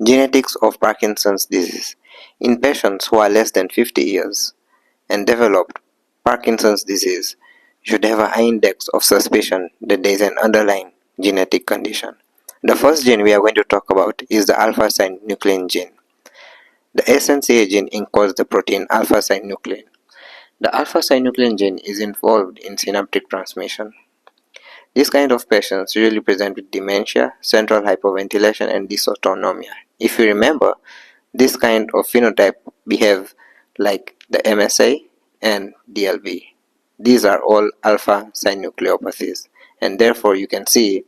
Genetics of Parkinson's disease. In patients who are less than 50 years and developed Parkinson's disease, you should have a high index of suspicion that there is an underlying genetic condition. The first gene we are going to talk about is the alpha-synuclein gene. The SNCA gene encodes the protein alpha-synuclein. The alpha-synuclein gene is involved in synaptic transmission. This kind of patients usually present with dementia, central hypoventilation, and dysautonomia. If you remember, this kind of phenotype behave like the MSA and DLB. These are all alpha synucleinopathies, and therefore you can see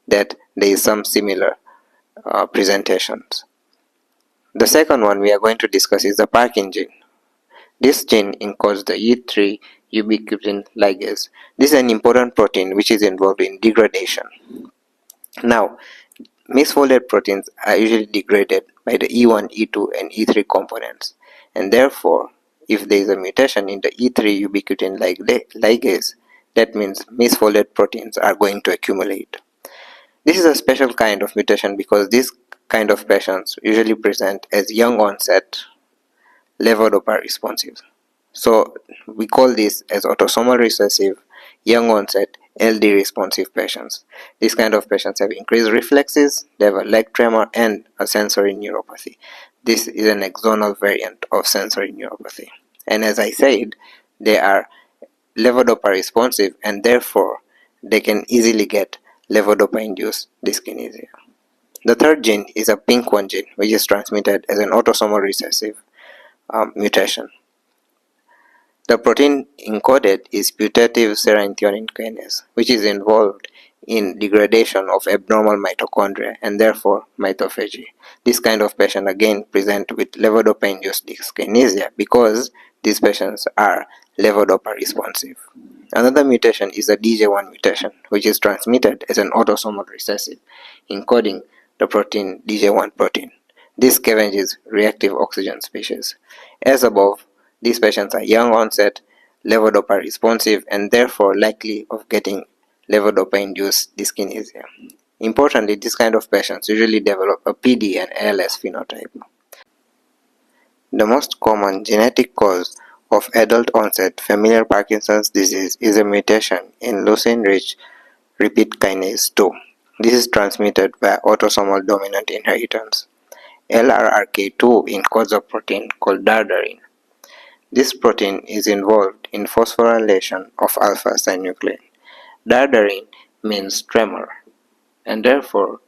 that there is some similar presentations. The second one we are going to discuss is the Parkin gene. This gene encodes the E3 ubiquitin ligase. This is an important protein which is involved in degradation. Now, misfolded proteins are usually degraded by the E1, E2, and E3 components, and therefore, if there is a mutation in the E3 ubiquitin ligase, that means misfolded proteins are going to accumulate. This is a special kind of mutation because this kind of patients usually present as young onset levodopa responsive. So we call this as autosomal recessive young onset LD responsive patients. These kind of patients have increased reflexes, they have a leg tremor and a sensory neuropathy. This is an axonal variant of sensory neuropathy. And as I said, they are levodopa responsive and therefore they can easily get levodopa induced dyskinesia. The third gene is a PINK1 gene, which is transmitted as an autosomal recessive mutation. The protein encoded is putative serine kinase, which is involved in degradation of abnormal mitochondria and therefore mitophagy. This kind of patient again present with levodopa-induced dyskinesia because these patients are levodopa responsive. Another mutation is a DJ1 mutation, which is transmitted as an autosomal recessive, encoding the protein DJ1 protein. This scavenges reactive oxygen species. As above, these patients are young onset, levodopa responsive, and therefore likely of getting levodopa-induced dyskinesia. Importantly, this kind of patients usually develop a PD and ALS phenotype. The most common genetic cause of adult onset familial Parkinson's disease is a mutation in leucine-rich repeat kinase 2. This is transmitted by autosomal dominant inheritance. LRRK2 encodes a protein called dardarine. This protein is involved in phosphorylation of alpha-synuclein. Dardarine means tremor, and therefore